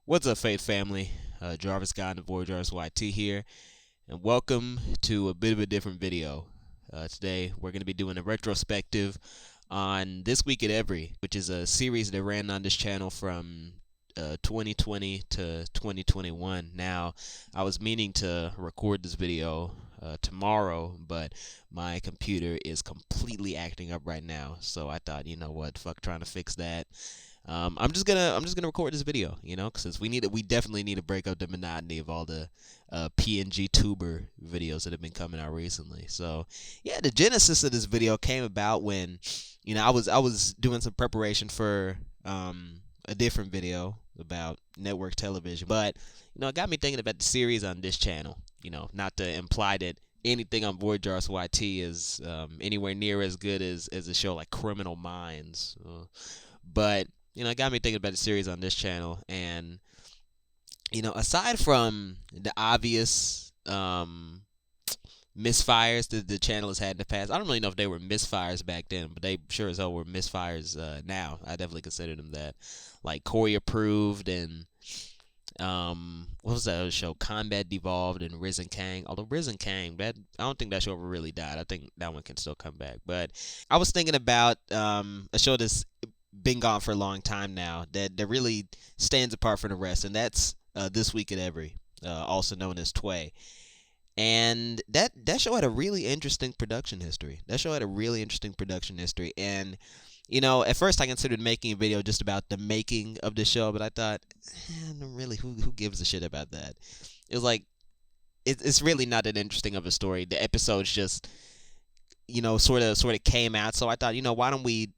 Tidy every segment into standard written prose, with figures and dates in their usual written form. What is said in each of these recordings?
What's up, Faith family? Jarvis Guy and the Void Jarvis YT here, and welcome to a bit of a different video. Today, we're going to be doing a retrospective on This Week at Every, which is a series that ran on this channel from 2020 to 2021. Now, I was meaning to record this video tomorrow, but my computer is completely acting up right now. So I thought, you know what, fuck trying to fix that. I'm just gonna record this video, since we definitely need to break up the monotony of all the PNG tuber videos that have been coming out recently. So yeah, the genesis of this video came about when, I was doing some preparation for a different video about network television, but it got me thinking about the series on this channel. Not to imply that anything on Void Jars YT is anywhere near as good as a show like Criminal Minds, but it got me thinking about the series on this channel, and aside from the obvious misfires that the channel has had in the past, I don't really know if they were misfires back then, but they sure as hell were misfires now. I definitely consider them that, like Corey Approved and what was that other show? Combat Devolved and Risen Kang. Although Risen Kang, that I don't think that show ever really died. I think that one can still come back. But I was thinking about a show that's been gone for a long time now that really stands apart from the rest, and that's This Week at Every, also known as Tway. And that show had a really interesting production history. And at first I considered making a video just about the making of the show, but I thought, really, who gives a shit about that? It was like it's really not that interesting of a story. The episodes just sort of came out. So I thought, why don't we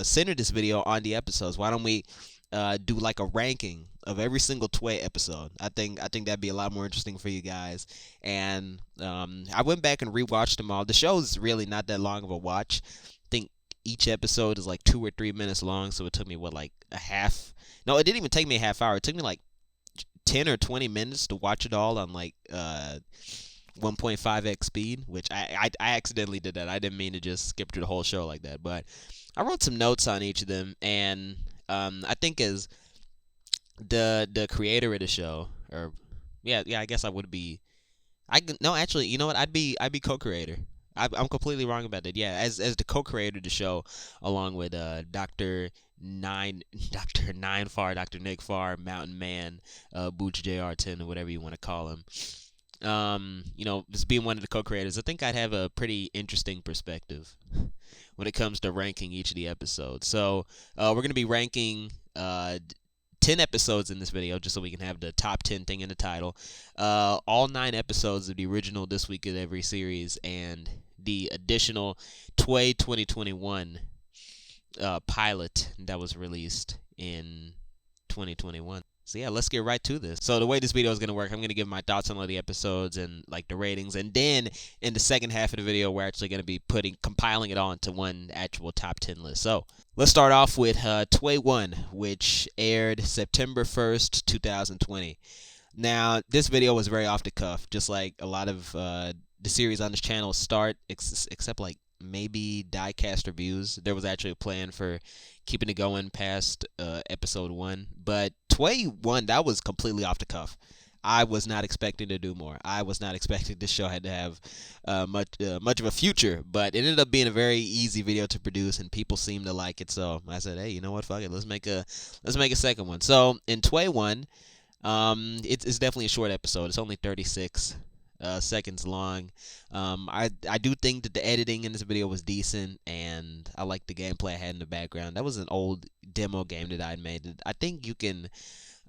center this video on the episodes? Why don't we do like a ranking of every single Tway episode? I think that'd be a lot more interesting for you guys. And I went back and rewatched them all. The show's really not that long of a watch. I think each episode is like 2 or 3 minutes long, so it took me like a half. No, it didn't even take me a half hour. It took me like 10 or 20 minutes to watch it all on like 1.5x speed, which I accidentally did that. I didn't mean to just skip through the whole show like that, but I wrote some notes on each of them, and I think as the creator of the show, or yeah, I guess I would be. No, actually, you know what? I'd be co-creator. I'm completely wrong about that. Yeah, as the co-creator of the show, along with Doctor Nine Far, Doctor Nick Far, Mountain Man, Booch JR10, or whatever you want to call him. Just being one of the co-creators, I think I'd have a pretty interesting perspective when it comes to ranking each of the episodes. So we're going to be ranking 10 episodes in this video, just so we can have the top 10 thing in the title. All 9 episodes of the original This Week at Every series, and the additional Tway 2021 pilot that was released in 2021. So yeah, let's get right to this. So the way this video is going to work, I'm going to give my thoughts on all the episodes and like the ratings, and then in the second half of the video, we're actually going to be compiling it all into one actual top 10 list. So let's start off with Tway 1, which aired September 1st, 2020. Now, this video was very off the cuff, just like a lot of the series on this channel start, except like maybe diecast reviews. There was actually a plan for keeping it going past episode 1, but Tway 1, that was completely off the cuff. I was not expecting to do more. I was not expecting this show had to have much of a future, but it ended up being a very easy video to produce, and people seemed to like it. So I said, hey, you know what? Fuck it. Let's make a second one. So in Tway 1, it's definitely a short episode. It's only 36 seconds long. I do think that the editing in this video was decent, and I like the gameplay I had in the background. That was an old demo game that I made. I think you can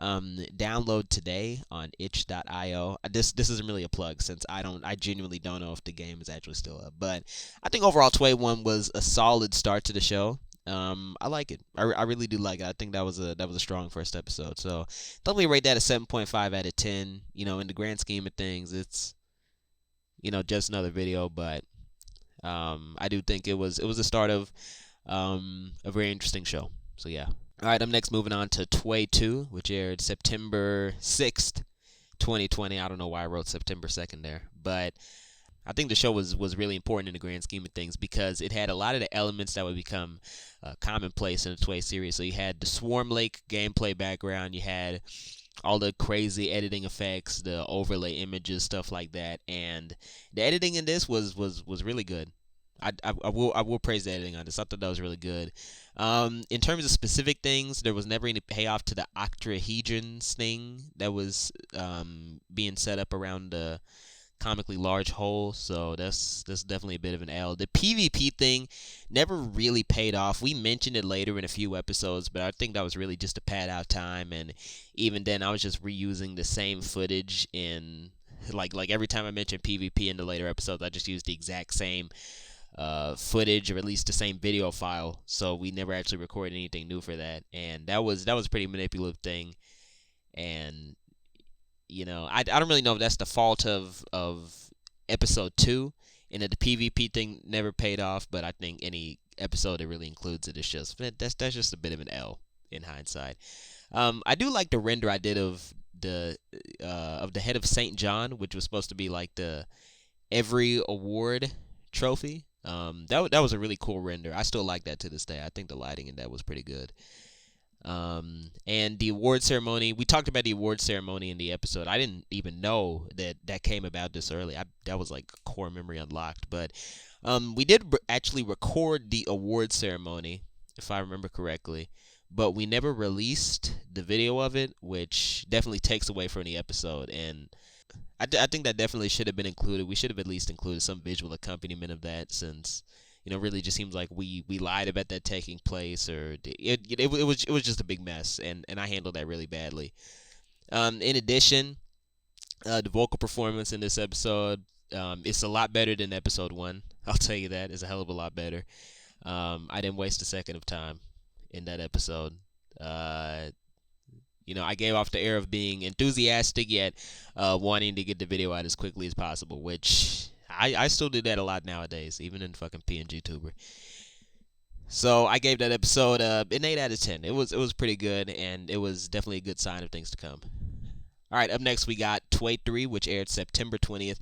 download today on itch.io. This isn't really a plug, since I genuinely don't know if the game is actually still up. But I think overall Tway 1 was a solid start to the show. I like it. I really do like it. I think that was a strong first episode. So definitely rate that a 7.5 out of 10. In the grand scheme of things, it's just another video, but I do think it was the start of a very interesting show. So yeah. All right, I'm next moving on to Tway 2, which aired September 6th, 2020. I don't know why I wrote September 2nd there, but I think the show was really important in the grand scheme of things because it had a lot of the elements that would become commonplace in the Toy series. So you had the Swarm Lake gameplay background, you had all the crazy editing effects, the overlay images, stuff like that, and the editing in this was really good. I will praise the editing on this. I thought that was really good. In terms of specific things, there was never any payoff to the octahedrons thing that was being set up around the comically large hole, so that's definitely a bit of an L. The PvP thing never really paid off. We mentioned it later in a few episodes, but I think that was really just to pad out time, and even then I was just reusing the same footage in like every time I mentioned PvP in the later episodes, I just used the exact same footage or at least the same video file. So we never actually recorded anything new for that, and that was a pretty manipulative thing. And I don't really know if that's the fault of episode 2 and that the PvP thing never paid off, but I think any episode that really includes it is just that's just a bit of an L in hindsight. I do like the render I did of the head of Saint John, which was supposed to be like the every award trophy. That was a really cool render. I still like that to this day. I think the lighting in that was pretty good. And the award ceremony, we talked about the award ceremony in the episode. I didn't even know that came about this early. That was like core memory unlocked. But we did actually record the award ceremony, if I remember correctly. But we never released the video of it, which definitely takes away from the episode. And I think that definitely should have been included. We should have at least included some visual accompaniment of that, since really just seems like we lied about that taking place, or it was just a big mess, and I handled that really badly. In addition, the vocal performance in this episode, it's a lot better than episode 1. I'll tell you that. It's a hell of a lot better. I didn't waste a second of time in that episode. I gave off the air of being enthusiastic yet wanting to get the video out as quickly as possible, which I still do that a lot nowadays, even in fucking PNG Tuber. So I gave that episode an 8 out of 10. It was pretty good, and it was definitely a good sign of things to come. All right, up next we got Tway 3, which aired September 20th,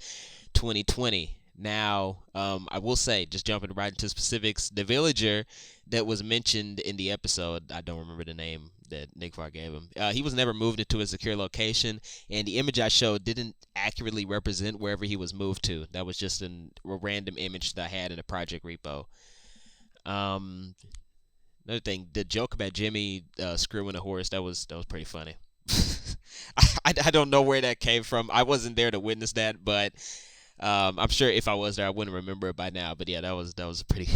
2020. Now, I will say, just jumping right into specifics, the villager that was mentioned in the episode, I don't remember the name that Nick Farr gave him. He was never moved into a secure location, and the image I showed didn't accurately represent wherever he was moved to. That was just a random image that I had in a project repo. Another thing, the joke about Jimmy screwing a horse, that was pretty funny. I don't know where that came from. I wasn't there to witness that, but I'm sure if I was there, I wouldn't remember it by now. But yeah, that was a pretty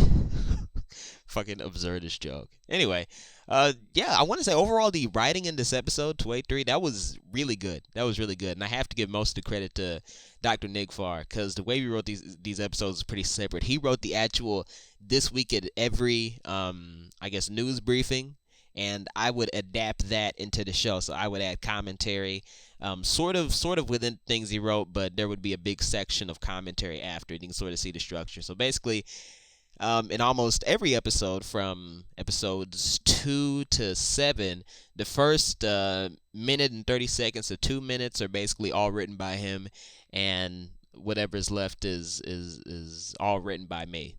fucking absurdist joke. Anyway, yeah, I want to say overall the writing in this episode, 283, that was really good. That was really good, and I have to give most of the credit to Dr. Nick Farr, because the way we wrote these episodes is pretty separate. He wrote the actual this week at every I guess news briefing, and I would adapt that into the show. So I would add commentary, sort of within things he wrote, but there would be a big section of commentary after. You can sort of see the structure. So basically, in almost every episode, from episodes 2 to 7, the first minute and 30 seconds to 2 minutes are basically all written by him, and whatever's left is all written by me.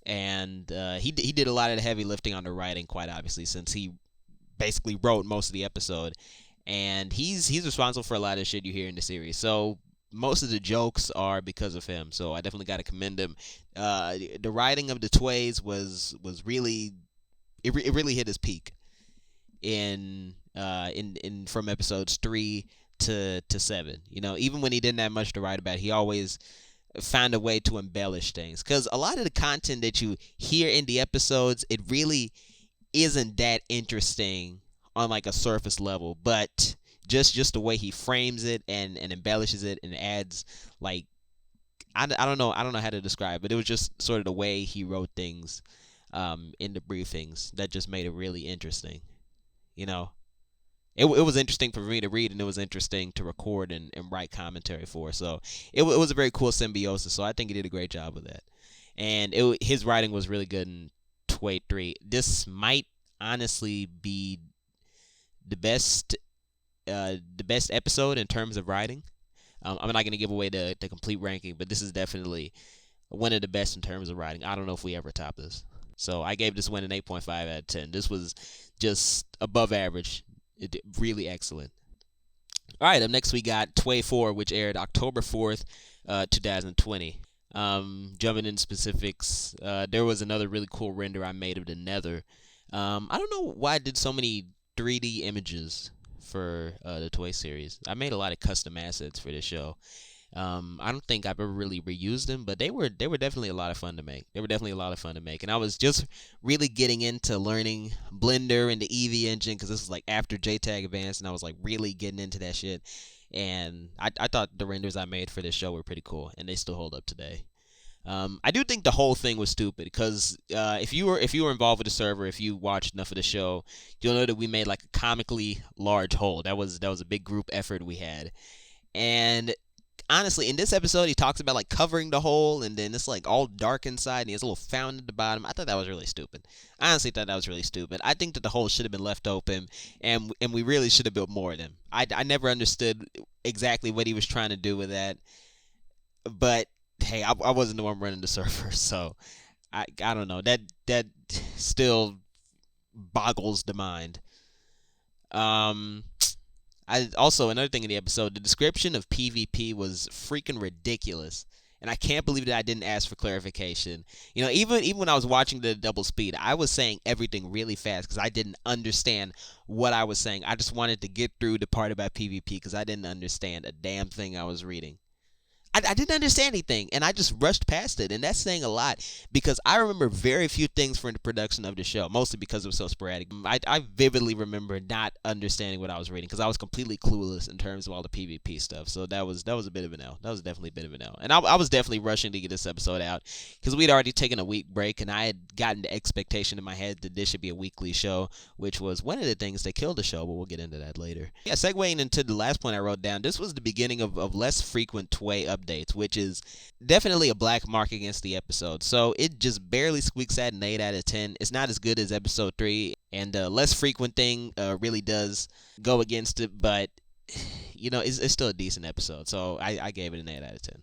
And he did a lot of the heavy lifting on the writing, quite obviously, since he basically wrote most of the episode, and he's responsible for a lot of shit you hear in the series. So most of the jokes are because of him. So I definitely got to commend him. The writing of the Tways was really it really hit his peak in from episodes 3 to 7. Even when he didn't have much to write about, he always found a way to embellish things, because a lot of the content that you hear in the episodes, it really isn't that interesting on like a surface level, but just the way he frames it and embellishes it and adds, like, I don't know how to describe it, but it was just sort of the way he wrote things in the briefings that just made it really interesting. It was interesting for me to read, and it was interesting to record and write commentary for. So it was a very cool symbiosis. So I think he did a great job with that. And his writing was really good in 283. This might honestly be the best episode in terms of writing. I'm not gonna give away the complete ranking, but this is definitely one of the best in terms of writing. I don't know if we ever top this. So I gave this one an 8.5 out of 10. This was just above average. Really excellent. All right, up next we got Tway 4, which aired October 4th, 2020. Jumping in specifics, there was another really cool render I made of the Nether. I don't know why I did so many 3D images for the Toy series. I made a lot of custom assets for this show. I don't think I've ever really reused them, but they were definitely a lot of fun to make. They were definitely a lot of fun to make, and I was just really getting into learning Blender and the Eevee engine because this was like after JTAG Advanced, and I was like really getting into that shit. And I thought the renders I made for this show were pretty cool, and they still hold up today. I do think the whole thing was stupid because if you were involved with the server, if you watched enough of the show, you'll know that we made like a comically large hole. That was a big group effort we had, and honestly, in this episode, he talks about like covering the hole, and then it's like all dark inside, and he has a little fountain at the bottom. I thought that was really stupid. I honestly thought that was really stupid. I think that the hole should have been left open, and we really should have built more of them. I never understood exactly what he was trying to do with that, but hey, I wasn't the one running the server, so I don't know. That still boggles the mind. Um, I also another thing in the episode, the description of PvP was freaking ridiculous. And I can't believe that I didn't ask for clarification. Even when I was watching the double speed, I was saying everything really fast because I didn't understand what I was saying. I just wanted to get through the part about PvP because I didn't understand a damn thing I was reading. I didn't understand anything, and I just rushed past it, and that's saying a lot because I remember very few things from the production of the show, mostly because it was so sporadic. I vividly remember not understanding what I was reading because I was completely clueless in terms of all the PvP stuff. So that was a bit of an L. That was definitely a bit of an L, and I was definitely rushing to get this episode out because we'd already taken a week break, and I had gotten the expectation in my head that this should be a weekly show, which was one of the things that killed the show, but we'll get into that later. Yeah, segueing into the last point I wrote down, this was the beginning of less frequent Tway updates, which is definitely a black mark against the episode. So it just barely squeaks at an 8 out of 10. It's not as good as episode 3, and the less frequent thing really does go against it, but it's still a decent episode. So I gave it an 8 out of 10.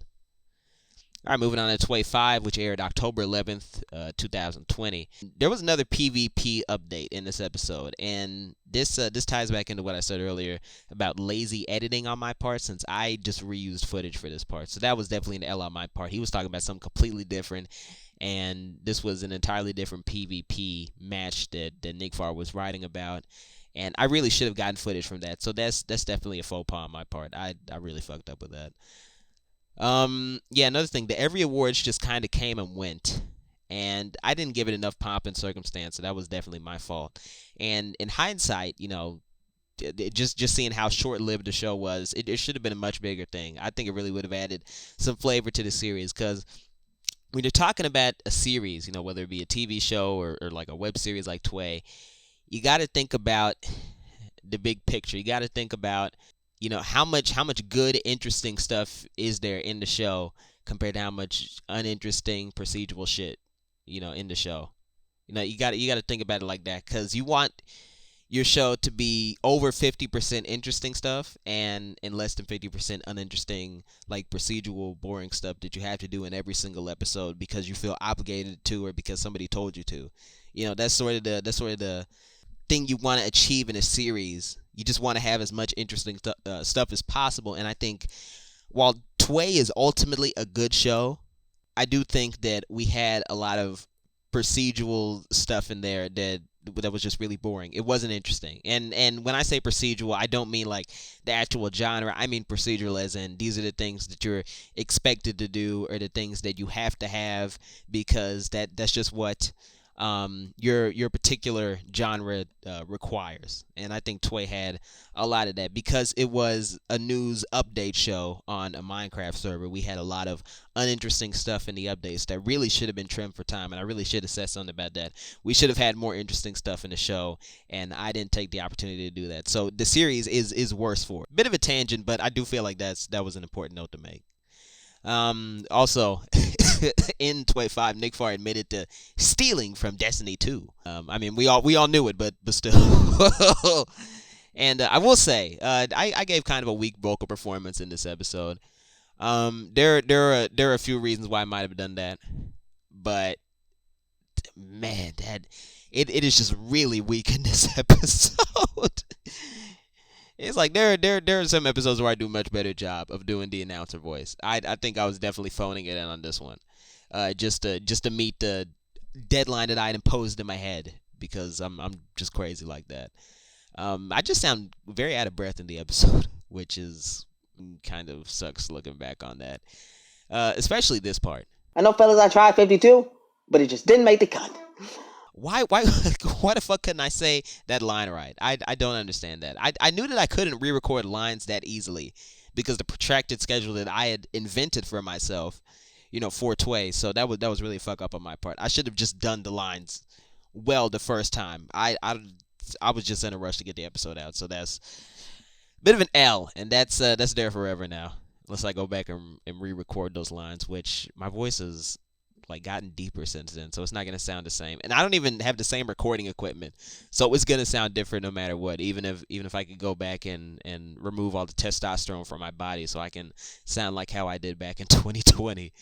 All right, moving on to Tway 5, which aired October 11th, 2020. There was another PvP update in this episode, and this ties back into what I said earlier about lazy editing on my part, since I just reused footage for this part. So that was definitely an L on my part. He was talking about something completely different, and this was an entirely different PvP match that Nigfar was writing about. And I really should have gotten footage from that. So that's definitely a faux pas on my part. I really fucked up with that. Yeah, another thing, the every awards just kind of came and went, and I didn't give it enough pomp and circumstance, so that was definitely my fault. And in hindsight, just seeing how short-lived the show was, it should have been a much bigger thing. I think it really would have added some flavor to the series, because when you're talking about a series, whether it be a TV show or like a web series like Tway, you got to think about the big picture. You got to think about how much good, interesting stuff is there in the show compared to how much uninteresting procedural shit, in the show. You got to think about it like that, because you want your show to be over 50% interesting stuff and less than 50% uninteresting, like procedural, boring stuff that you have to do in every single episode because you feel obligated to or because somebody told you to. That's sort of the thing you want to achieve in a series. You just want to have as much interesting stuff as possible. And I think while Tway is ultimately a good show, I do think that we had a lot of procedural stuff in there that was just really boring. It wasn't interesting. And when I say procedural, I don't mean like the actual genre. I mean procedural as in these are the things that you're expected to do or the things that you have to have because that's just what your particular genre requires. And I think Tway had a lot of that because it was a news update show on a Minecraft server. We had a lot of uninteresting stuff in the updates that really should have been trimmed for time, and I really should have said something about that. We should have had more interesting stuff in the show, and I didn't take the opportunity to do that. So the series is worse for it. Bit of a tangent, but I do feel like that was an important note to make. Also, in Tway 5, Nigfar admitted to stealing from Destiny 2. I mean, we all knew it, but still. And I will say, I gave kind of a weak vocal performance in this episode. There are a few reasons why I might have done that, but man, it is just really weak in this episode. It's like there are some episodes where I do a much better job of doing the announcer voice. I think I was definitely phoning it in on this one, just to meet the deadline that I had imposed in my head because I'm just crazy like that. I just sound very out of breath in the episode, which is kind of sucks looking back on that. Especially this part. I know, fellas, I tried 52, but it just didn't make the cut. Why why the fuck couldn't I say that line right? I don't understand that. I knew that I couldn't re-record lines that easily because the protracted schedule that I had invented for myself, for Tway. So that was really a fuck up on my part. I should have just done the lines well the first time. I was just in a rush to get the episode out, so that's a bit of an L, and that's there forever now. Unless I go back and re-record those lines, which my voice has like gotten deeper since then, so it's not gonna sound the same. And I don't even have the same recording equipment, so it's gonna sound different no matter what. Even if I could go back and remove all the testosterone from my body, so I can sound like how I did back in 2020.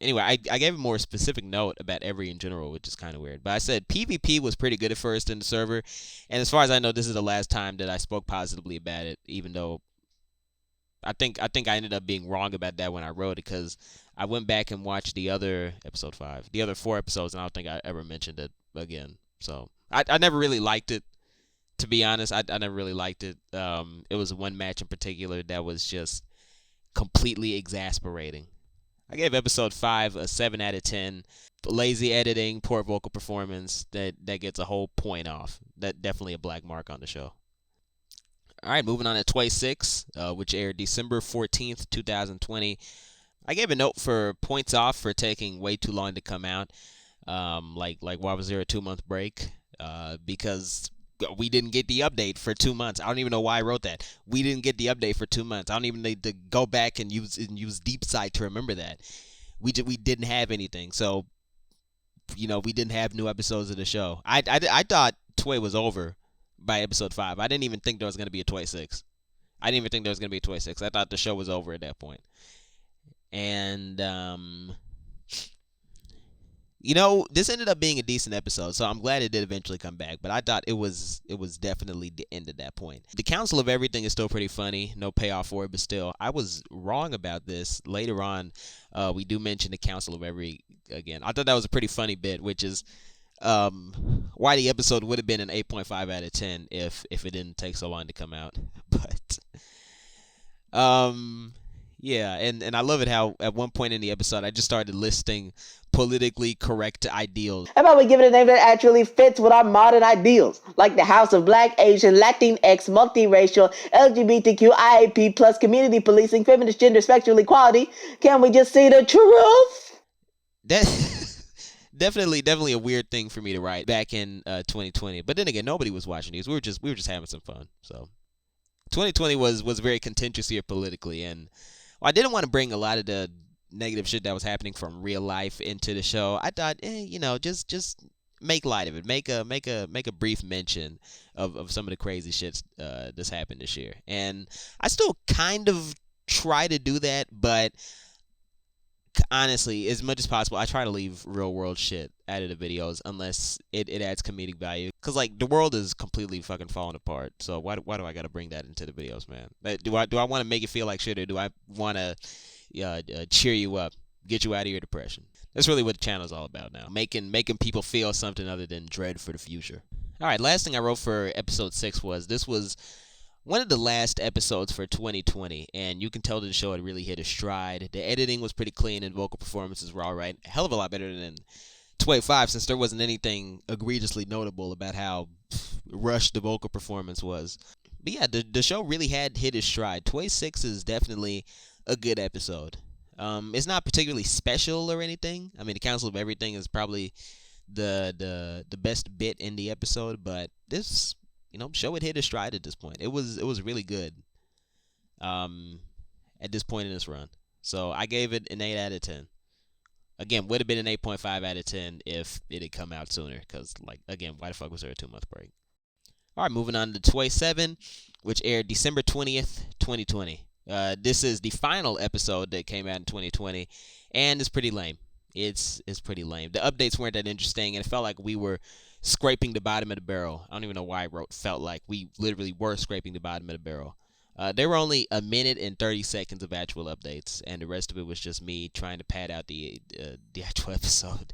Anyway, I gave a more specific note about every in general, which is kind of weird. But I said PvP was pretty good at first in the server, and as far as I know, this is the last time that I spoke positively about it. Even though I think I ended up being wrong about that when I wrote it because I went back and watched the other episode 5, the other 4 episodes, and I don't think I ever mentioned it again. So I never really liked it. To be honest, I never really liked it. It was one match in particular that was just completely exasperating. I gave episode 5 a 7 out of 10. Lazy editing, poor vocal performance. That gets a whole point off. That definitely a black mark on the show. All right, moving on to Tway 6, which aired December 14th, 2020. I gave a note for points off for taking way too long to come out. Like why was there a 2-month break? Because we didn't get the update for 2 months. I don't even know why I wrote that. We didn't get the update for 2 months. I don't even need to go back and use Deep Sight to remember that. We didn't have anything, so we didn't have new episodes of the show. I thought Tway was over by episode 5. I didn't even think there was gonna be a Tway 6. I didn't even think there was gonna be a Tway 6. I thought the show was over at that point. And this ended up being a decent episode, so I'm glad it did eventually come back. But I thought it was definitely the end at that point. The Council of Everything is still pretty funny. No payoff for it, but still, I was wrong about this. Later on, we do mention the Council of Every again. I thought that was a pretty funny bit, which is why the episode would have been an 8.5 out of 10 if it didn't take so long to come out. But yeah, and I love it how at one point in the episode I just started listing politically correct ideals. How about we give it a name that actually fits with our modern ideals, like the House of Black, Asian, Latinx, multiracial, LGBTQ, IAP plus, community policing, feminist gender, sexual equality? Can we just see the truth? That definitely a weird thing for me to write back in 2020. But then again, nobody was watching these. We were just having some fun. So 2020 was very contentious here politically, and I didn't want to bring a lot of the negative shit that was happening from real life into the show. I thought, just make light of it. Make a brief mention of some of the crazy shit that's happened this year. And I still kind of try to do that, but honestly, as much as possible, I try to leave real world shit out of the videos unless it adds comedic value. Cause like the world is completely fucking falling apart. So why do I gotta bring that into the videos, man? Do I want to make it feel like shit, or do I want to cheer you up, get you out of your depression? That's really what the channel is all about now. Making people feel something other than dread for the future. All right, last thing I wrote for episode 6 was this was one of the last episodes for 2020, and you can tell that the show had really hit a stride. The editing was pretty clean, and vocal performances were all right. A hell of a lot better than 25, since there wasn't anything egregiously notable about how rushed the vocal performance was. But yeah, the show really had hit its stride. 26 is definitely a good episode. It's not particularly special or anything. I mean, the Council of Everything is probably the best bit in the episode, but this show had hit its stride at this point. It was really good. At this point in this run, so I gave it an 8 out of 10. Again, would have been an 8.5 out of 10 if it had come out sooner. Cause again, why the fuck was there a 2-month break? All right, moving on to Toy 7, which aired December 20th, 2020. This is the final episode that came out in 2020, and it's pretty lame. It's pretty lame. The updates weren't that interesting, and it felt like we were scraping the bottom of the barrel. I don't even know why I wrote felt like. We literally were scraping the bottom of the barrel. There were only a minute and 30 seconds of actual updates, and the rest of it was just me trying to pad out the actual episode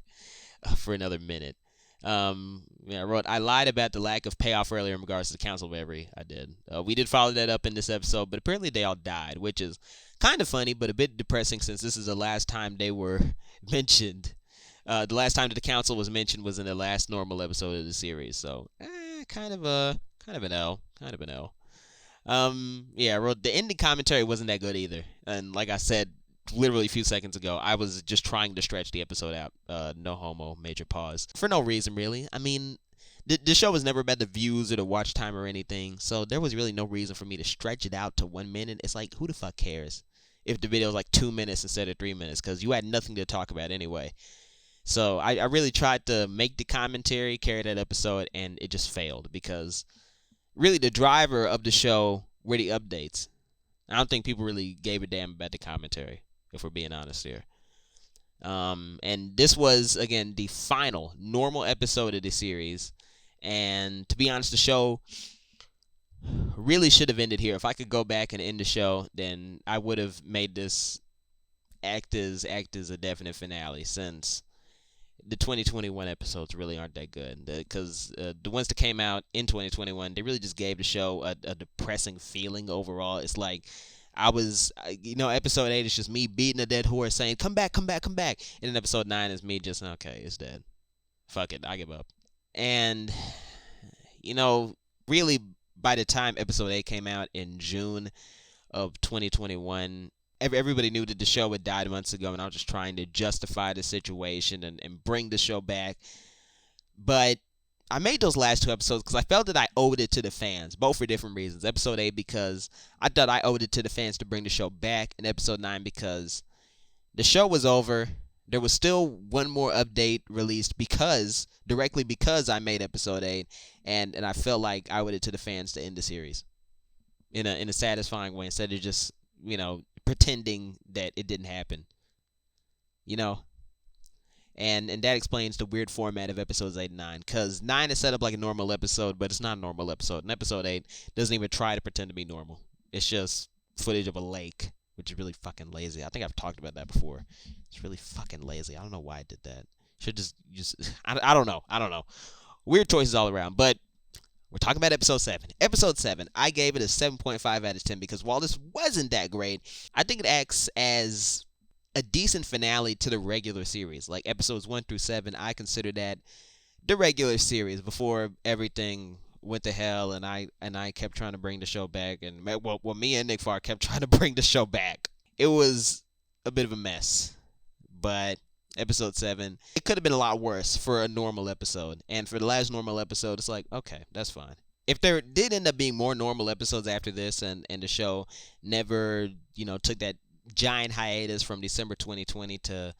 for another minute. Yeah, I wrote, I lied about the lack of payoff earlier in regards to the Council of Every. I did. We did follow that up in this episode, but apparently they all died, which is kind of funny, but a bit depressing since this is the last time they were mentioned. The last time that the Council was mentioned was in the last normal episode of the series, so kind of an L, kind of an L. Yeah, I wrote the ending commentary wasn't that good either, and like I said, literally a few seconds ago, I was just trying to stretch the episode out. No homo, major pause. For no reason, really. I mean, the show was never about the views or the watch time or anything, so there was really no reason for me to stretch it out to 1 minute. It's like, who the fuck cares if the video is like 2 minutes instead of 3 minutes? Because you had nothing to talk about anyway. So I really tried to make the commentary carry that episode, and it just failed because really the driver of the show were the updates. I don't think people really gave a damn about the commentary, if we're being honest here. And this was, again, the final normal episode of the series. And to be honest, the show really should have ended here. If I could go back and end the show, then I would have made this act as a definite finale, since the 2021 episodes really aren't that good. Because the ones that came out in 2021, they really just gave the show a depressing feeling overall. It's like episode 8 is just me beating a dead horse saying, come back, come back, come back. And then episode 9 is me just, okay, it's dead. Fuck it, I give up. And, really, by the time episode 8 came out in June of 2021, everybody knew that the show had died months ago, and I was just trying to justify the situation and bring the show back. But I made those last two episodes because I felt that I owed it to the fans, both for different reasons. Episode 8 because I thought I owed it to the fans to bring the show back, and episode 9 because the show was over. There was still one more update released directly because I made episode 8, and I felt like I owed it to the fans to end the series in a satisfying way instead of just, pretending that it didn't happen. And that explains the weird format of episodes 8 and 9. Because 9 is set up like a normal episode, but it's not a normal episode. And episode 8 doesn't even try to pretend to be normal. It's just footage of a lake, which is really fucking lazy. I think I've talked about that before. It's really fucking lazy. I don't know why I did that. Should just I don't know. Weird choices all around. But we're talking about episode 7. Episode 7, I gave it a 7.5 out of 10 because while this wasn't that great, I think it acts as a decent finale to the regular series. Like episodes 1 through 7, I consider that the regular series before everything went to hell, and I kept trying to bring the show back, and me and Nick Farr kept trying to bring the show back. It was a bit of a mess, but episode 7, it could have been a lot worse for a normal episode, and for the last normal episode, it's like, okay, that's fine. If there did end up being more normal episodes after this, and the show never, took that giant hiatus from December 2020 to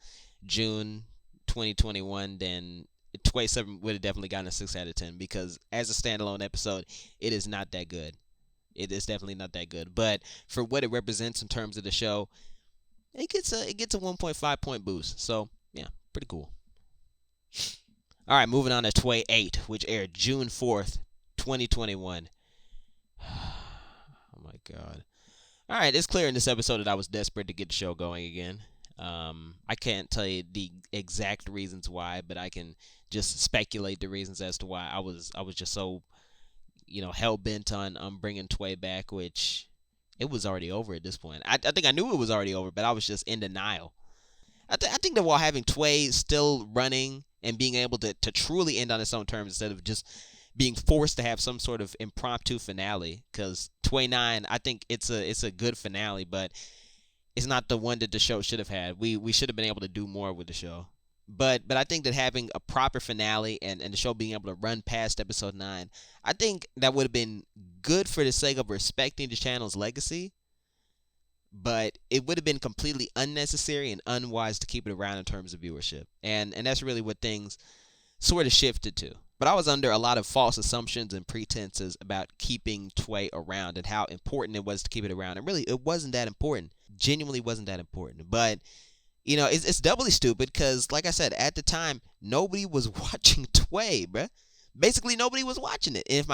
June 2021, then 27 would have definitely gotten a 6 out of 10 because as a standalone episode, it is not that good. It is definitely not that good. But for what it represents in terms of the show, it gets a 1.5 point boost. So, yeah, pretty cool. All right, moving on to Toy 8, which aired June 4th, 2021. Oh my god. All right, it's clear in this episode that I was desperate to get the show going again. I can't tell you the exact reasons why, but I can just speculate the reasons as to why I was just so, hell bent on bringing Tway back, which it was already over at this point. I think I knew it was already over, but I was just in denial. I think that while having Tway still running and being able to truly end on its own terms instead of just being forced to have some sort of impromptu finale, because Tway 9, I think it's a good finale, but it's not the one that the show should have had. We should have been able to do more with the show. But I think that having a proper finale and the show being able to run past episode 9, I think that would have been good for the sake of respecting the channel's legacy. But it would have been completely unnecessary and unwise to keep it around in terms of viewership. And that's really what things sort of shifted to. But I was under a lot of false assumptions and pretenses about keeping Tway around and how important it was to keep it around. And really, it wasn't that important. Genuinely wasn't that important. But it's doubly stupid because, like I said, at the time, nobody was watching Tway, bruh. Basically, nobody was watching it. And if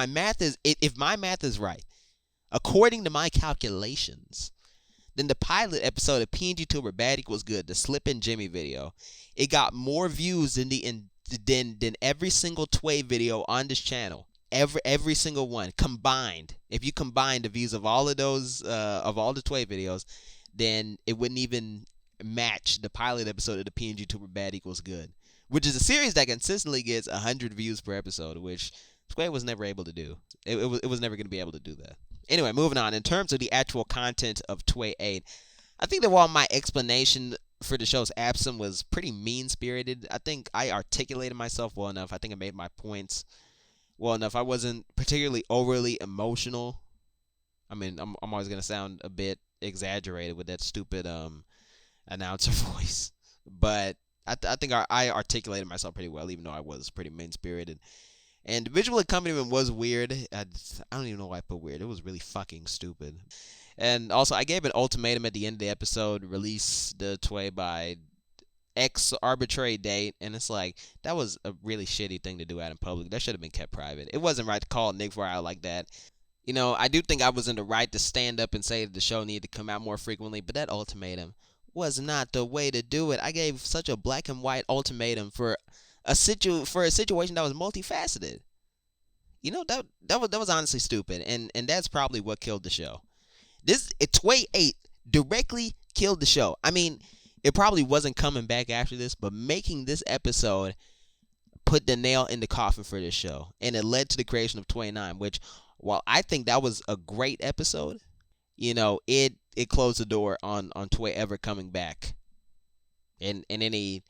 my math is right, according to my calculations, then the pilot episode of PNG Tuber Bad Equals Good, the Slip and Jimmy video, it got more views than every single Tway video on this channel. Every single one combined. If you combine the views of all of those of all the Tway videos, then it wouldn't even match the pilot episode of the PNG Tuber Bad Equals Good, which is a series that consistently gets 100 views per episode, which Tway was never able to do. It was never going to be able to do that. Anyway, moving on. In terms of the actual content of Tway 8, I think that while my explanation for the show's absence was pretty mean spirited, I think I articulated myself well enough. I think I made my points well enough. I wasn't particularly overly emotional. I mean, I'm always gonna sound a bit exaggerated with that stupid announcer voice, but I think I articulated myself pretty well, even though I was pretty mean spirited. And the visual accompaniment was weird. I don't even know why I put weird. It was really fucking stupid. And also, I gave an ultimatum at the end of the episode: release the Tway by X arbitrary date. And it's like, that was a really shitty thing to do out in public. That should have been kept private. It wasn't right to call Nick Fry out like that. I do think I was in the right to stand up and say that the show needed to come out more frequently, but that ultimatum was not the way to do it. I gave such a black and white ultimatum for a situation that was multifaceted. That was honestly stupid, and that's probably what killed the show. Tway 8 directly killed the show. I mean, it probably wasn't coming back after this, but making this episode put the nail in the coffin for this show, and it led to the creation of 29, which, while I think that was a great episode, it closed the door on Tway ever coming back in any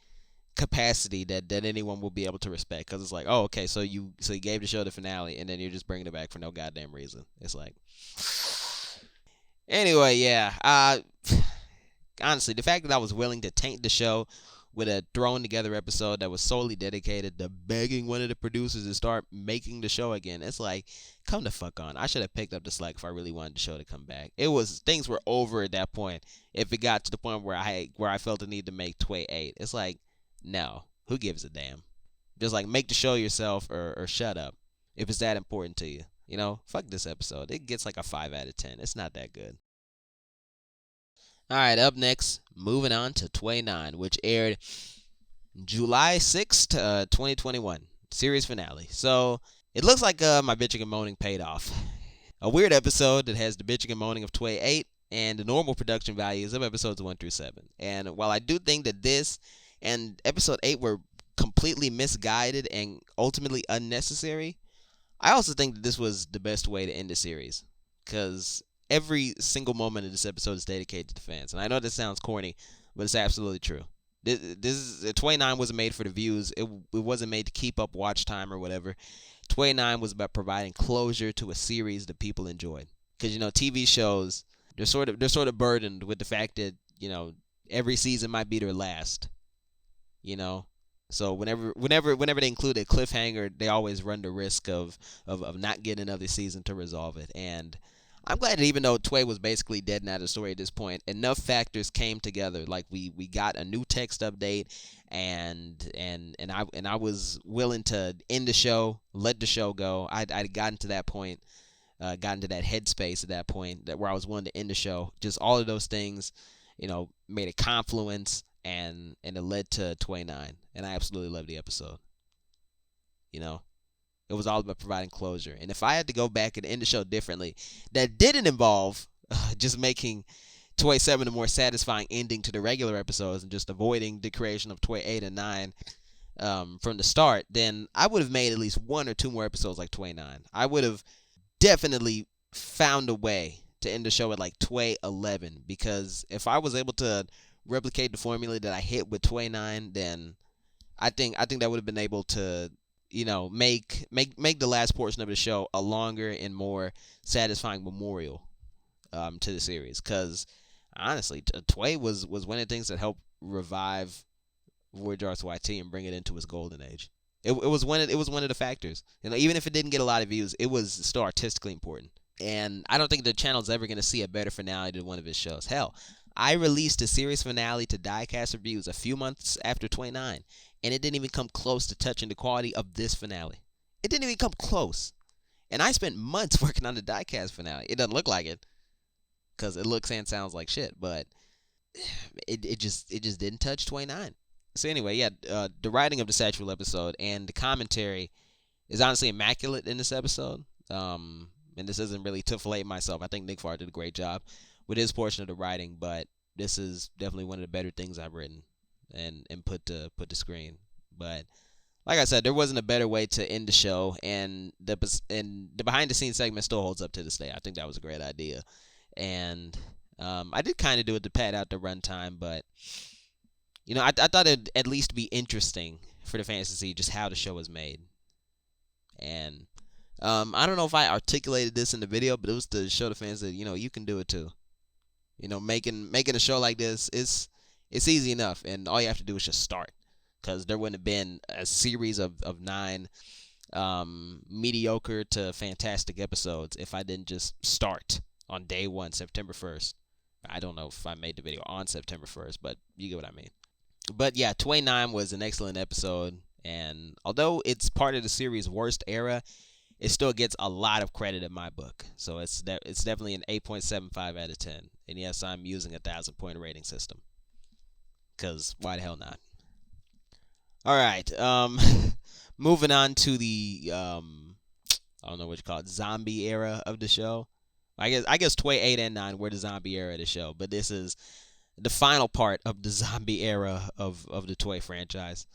capacity that anyone will be able to respect, because it's like, oh, okay, so you gave the show the finale and then you're just bringing it back for no goddamn reason. It's like, anyway, yeah. Honestly, the fact that I was willing to taint the show with a thrown together episode that was solely dedicated to begging one of the producers to start making the show again, it's like, come the fuck on. I should have picked up the slack if I really wanted the show to come back. Things were over at that point. If it got to the point where I felt the need to make Tway 8, it's like, no, who gives a damn? Just like, make the show yourself, or shut up if it's that important to you. Fuck this episode. It gets like a 5 out of 10. It's not that good. All right, up next, moving on to Tway 9, which aired July 6th, 2021, series finale. So it looks like my bitching and moaning paid off. A weird episode that has the bitching and moaning of Tway 8 and the normal production values of episodes 1 through 7. And while I do think that this and episode 8 were completely misguided and ultimately unnecessary, I also think that this was the best way to end the series, because every single moment of this episode is dedicated to the fans. And I know this sounds corny, but it's absolutely true. This 29 wasn't made for the views. It wasn't made to keep up watch time or whatever. 29 was about providing closure to a series that people enjoyed. Because TV shows, they're sort of burdened with the fact that every season might be their last. So whenever they include a cliffhanger, they always run the risk of not getting another season to resolve it. And I'm glad that even though Tway was basically dead and out of the story at this point, enough factors came together. Like we got a new text update, and I was willing to end the show, let the show go. I'd gotten to that point, gotten to that headspace at that point where I was willing to end the show. Just all of those things, made a confluence, and it led to Tway 9, and I absolutely loved the episode. It was all about providing closure. And if I had to go back and end the show differently, that didn't involve just making Tway 7 a more satisfying ending to the regular episodes and just avoiding the creation of Tway 8 and 9 from the start, then I would have made at least 1 or 2 more episodes like Tway 9. I would have definitely found a way to end the show at like Tway 11, because if I was able to replicate the formula that I hit with Tway 9, then I think that would have been able to make the last portion of the show a longer and more satisfying memorial to the series. Because honestly, Tway was one of the things that helped revive Voyager Arts YT and bring it into its golden age. It was one of the factors. Even if it didn't get a lot of views, it was still artistically important. And I don't think the channel's ever going to see a better finale than one of his shows. Hell, I released a series finale to Diecast Reviews a few months after 29, and it didn't even come close to touching the quality of this finale. It didn't even come close. And I spent months working on the Diecast finale. It doesn't look like it because it looks and sounds like shit, but it just didn't touch 29. So anyway, yeah, the writing of the Satchel episode and the commentary is honestly immaculate in this episode. And this isn't really to fillet myself. I think Nick Farr did a great job with his portion of the writing, but this is definitely one of the better things I've written and put to screen. But like I said, there wasn't a better way to end the show, and the behind the scenes segment still holds up to this day. I think that was a great idea, and I did kind of do it to pad out the runtime, but I thought it'd at least be interesting for the fans to see just how the show was made. And I don't know if I articulated this in the video, but it was to show the fans that you can do it too. Making a show like this is it's easy enough, and all you have to do is just start. Because there wouldn't have been a series of 9 mediocre to fantastic episodes if I didn't just start on day 1, September 1st. I don't know if I made the video on September 1st, but you get what I mean. But yeah, 29 was an excellent episode, and although it's part of the series' worst era, it still gets a lot of credit in my book. So it's definitely an 8.75 out of 10. And yes, I'm using a 1,000-point rating system. Because why the hell not? All right. Moving on to the I don't know what you call it, zombie era of the show. I guess 8 and 9 were the zombie era of the show, but this is the final part of the zombie era of the Toy franchise.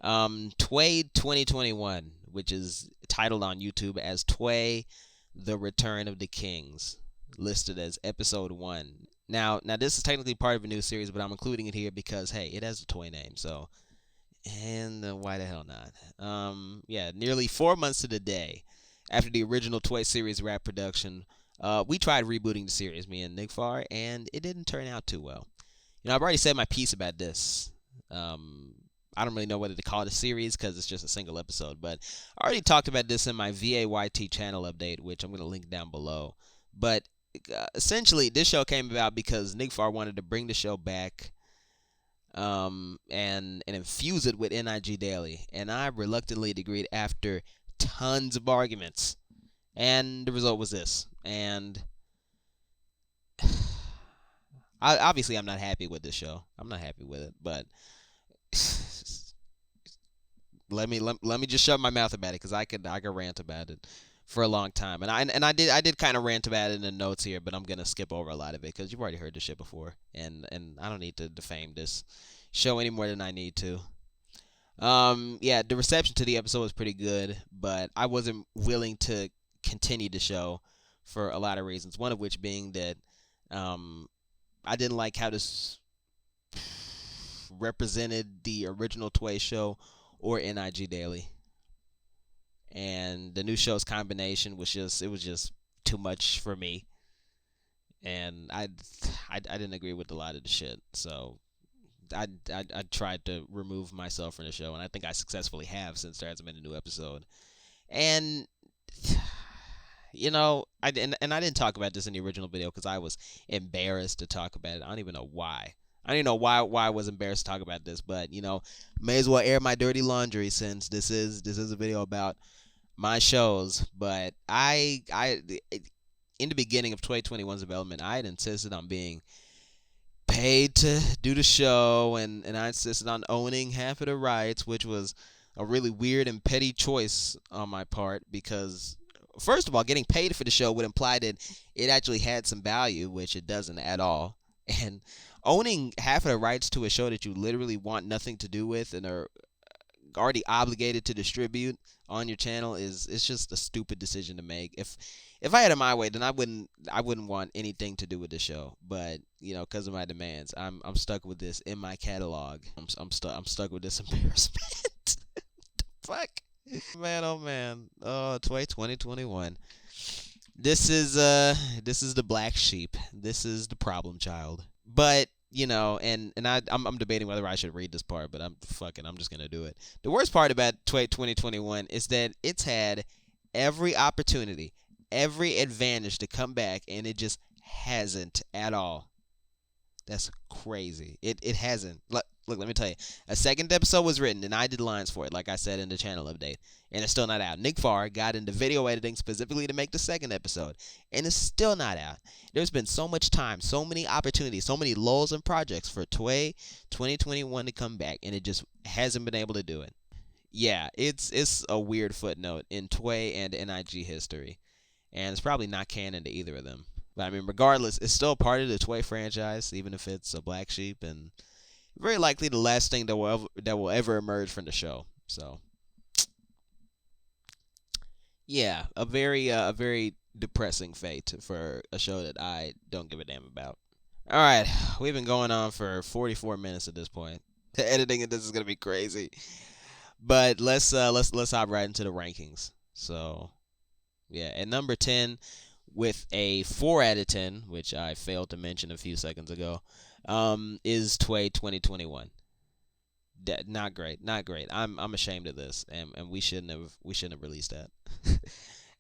Toy 2021, which is titled on YouTube as Toy: The Return of the Kings, listed as episode 1. Now this is technically part of a new series, but I'm including it here because hey, it has a toy name, so why the hell not? Yeah, nearly 4 months to the day after the original Toy series wrapped production, we tried rebooting the series, me and Nick Farr, and it didn't turn out too well. I've already said my piece about this. I don't really know whether to call it a series because it's just a single episode, but I already talked about this in my VAYT channel update, which I'm going to link down below. But essentially, this show came about because Nick Farr wanted to bring the show back and infuse it with NIG Daily, and I reluctantly agreed after tons of arguments, and the result was this. And obviously, I'm not happy with this show. I'm not happy with it, but let me just shut my mouth about it because I could rant about it for a long time, and I did kind of rant about it in the notes here, but I'm gonna skip over a lot of it because you've already heard this shit before, and I don't need to defame this show any more than I need to. Yeah, the reception to the episode was pretty good, but I wasn't willing to continue the show for a lot of reasons. One of which being that I didn't like how this represented the original Toy show or NIG Daily, and the new show's combination was just too much for me, and I didn't agree with a lot of the shit, so I tried to remove myself from the show, and I think I successfully have since there hasn't been a new episode. And I didn't talk about this in the original video because I was embarrassed to talk about it. I don't even know why. I don't even know why I was embarrassed to talk about this, but may as well air my dirty laundry since this is a video about my shows. But I in the beginning of 2021's development, I had insisted on being paid to do the show, and I insisted on owning half of the rights, which was a really weird and petty choice on my part because, first of all, getting paid for the show would imply that it actually had some value, which it doesn't at all. And owning half of the rights to a show that you literally want nothing to do with and are already obligated to distribute on your channel it's just a stupid decision to make. If I had it my way, then I wouldn't want anything to do with the show. But because of my demands, I'm stuck with this in my catalog. I'm stuck with this embarrassment. Fuck, man, oh man, 2021. This is the black sheep. This is the problem child. But I'm debating whether I should read this part, but I'm just gonna do it. The worst part about 2021 is that it's had every opportunity, every advantage to come back, and it just hasn't at all. That's crazy. It hasn't. Look, let me tell you. A second episode was written, and I did lines for it, like I said in the channel update, and it's still not out. Nick Farr got into video editing specifically to make the second episode, and it's still not out. There's been so much time, so many opportunities, so many lulls and projects for Tway 2021 to come back, and it just hasn't been able to do it. Yeah, it's a weird footnote in Tway and NIG history, and it's probably not canon to either of them. But I mean, regardless, it's still part of the Tway franchise, even if it's a black sheep, and very likely the last thing that will ever emerge from the show. So yeah, a very depressing fate for a show that I don't give a damn about. All right, we've been going on for 44 minutes at this point. The editing of this is gonna be crazy, but let's hop right into the rankings. So yeah, at number 10 with a 4 out of 10, which I failed to mention a few seconds ago, is Tway 2021. Not great, not great. I'm ashamed of this, and we shouldn't have released that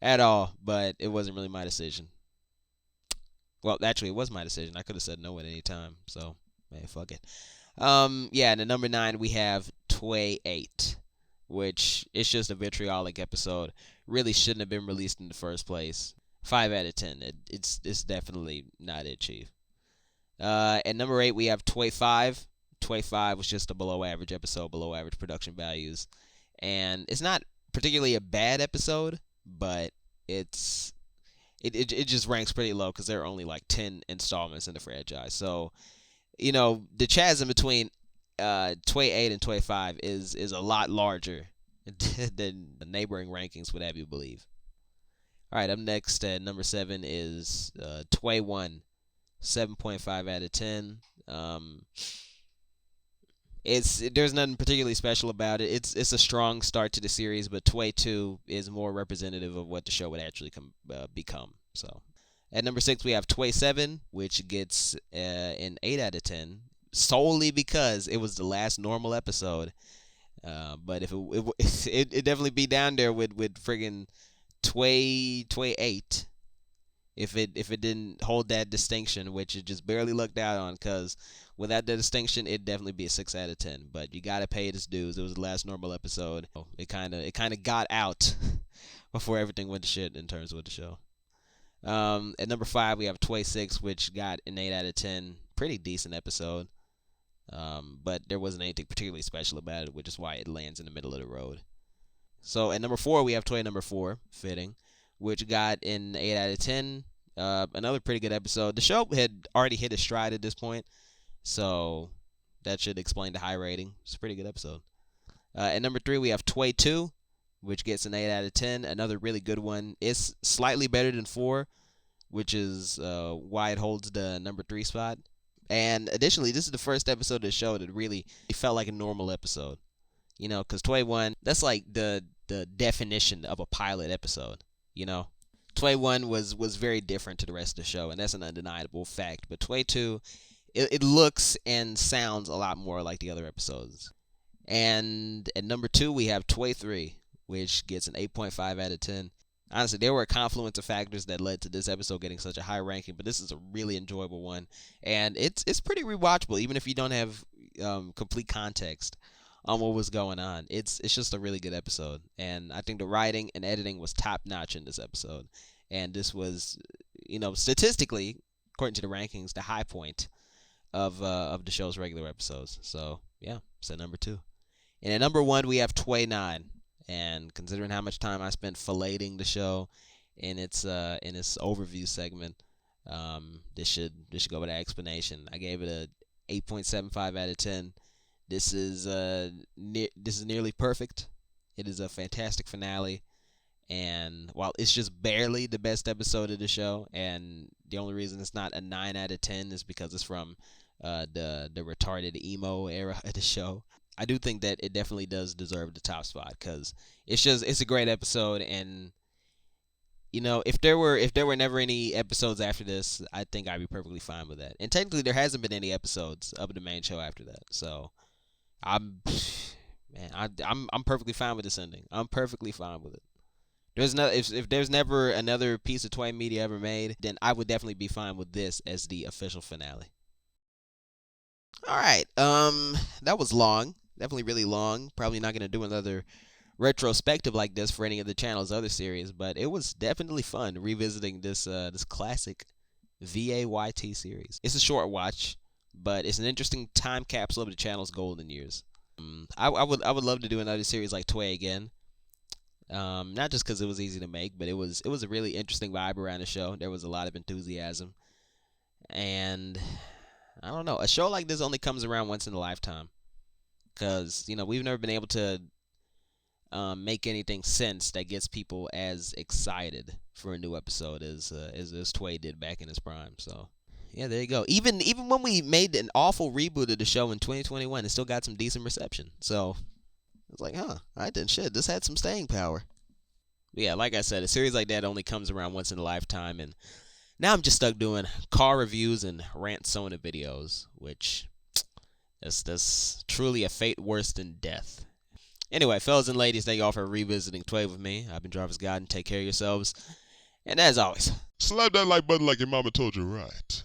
at all. But it wasn't really my decision. Well, actually, it was my decision. I could have said no at any time. So, man, fuck it. Yeah, and at number 9 we have Tway 8, which is just a vitriolic episode. Really shouldn't have been released in the first place. 5 out of 10. It's definitely not it, Chief. At number 8 we have Tway 5. Tway 5 was just a below average episode, below average production values, and it's not particularly a bad episode, but it just ranks pretty low because there are only like 10 installments in the franchise. So the chasm between Tway 8 and Tway 5 is a lot larger than the neighboring rankings would have you believe. All right, up next at number 7 is Tway 1, 7.5 out of 10. There's nothing particularly special about it. It's a strong start to the series, but Tway 2 is more representative of what the show would actually become. So at number 6 we have Tway 7, which gets an 8 out of 10 solely because it was the last normal episode. But if it definitely be down there with friggin' Tway 8 if it didn't hold that distinction, which it just barely looked out on, because without that distinction, it'd definitely be a 6 out of 10. But you gotta pay its dues. It was the last normal episode. It kind of got out before everything went to shit in terms of the show. At number 5 we have Tway 6, which got an 8 out of 10. Pretty decent episode. But there wasn't anything particularly special about it, which is why it lands in the middle of the road. So at number 4 we have Tway number 4, fitting, which got an 8 out of 10. Another pretty good episode. The show had already hit its stride at this point, so that should explain the high rating. It's a pretty good episode. At number 3 we have Tway 2, which gets an 8 out of 10. Another really good one. It's slightly better than 4, which is why it holds the number 3 spot. And additionally, this is the first episode of the show that really felt like a normal episode. Because Tway 1, that's like the definition of a pilot episode. Tway 1 was very different to the rest of the show, and that's an undeniable fact. But Tway 2, it looks and sounds a lot more like the other episodes. And at number 2, we have Tway 3, which gets an 8.5 out of 10. Honestly, there were a confluence of factors that led to this episode getting such a high ranking, but this is a really enjoyable one. And it's pretty rewatchable, even if you don't have complete context on what was going on. It's just a really good episode, and I think the writing and editing was top notch in this episode. And this was, statistically, according to the rankings, the high point of the show's regular episodes. So yeah, it's at number 2. And at number 1 we have Tway 9. And considering how much time I spent filleting the show in its overview segment, this should go with an explanation. I gave it a 8.75 out of 10. This is nearly perfect. It is a fantastic finale, and while it's just barely the best episode of the show, and the only reason it's not a 9 out of 10 is because it's from the retarded emo era of the show. I do think that it definitely does deserve the top spot because it's a great episode, and if there were never any episodes after this, I think I'd be perfectly fine with that. And technically, there hasn't been any episodes of the main show after that, so I'm man, I'm perfectly fine with this ending. I'm perfectly fine with it. There's no if there's never another piece of Toy media ever made, then I would definitely be fine with this as the official finale. All right, that was long, definitely really long. Probably not gonna do another retrospective like this for any of the channel's other series, but it was definitely fun revisiting this classic VAYT series. It's a short watch, but it's an interesting time capsule of the channel's golden years. I would love to do another series like Toy again. Not just because it was easy to make, but it was a really interesting vibe around the show. There was a lot of enthusiasm, and I don't know. A show like this only comes around once in a lifetime, because we've never been able to make anything sense that gets people as excited for a new episode as Tway did back in his prime. So yeah, there you go. Even when we made an awful reboot of the show in 2021, it still got some decent reception. So it's like, huh, I didn't shit. This had some staying power. But yeah, like I said, a series like that only comes around once in a lifetime, and now I'm just stuck doing car reviews and rant Sona videos, which that's truly a fate worse than death. Anyway, fellas and ladies, thank you all for revisiting Tway with me. I've been Jarvis God, and take care of yourselves. And as always, Slap that like button like your mama told you right.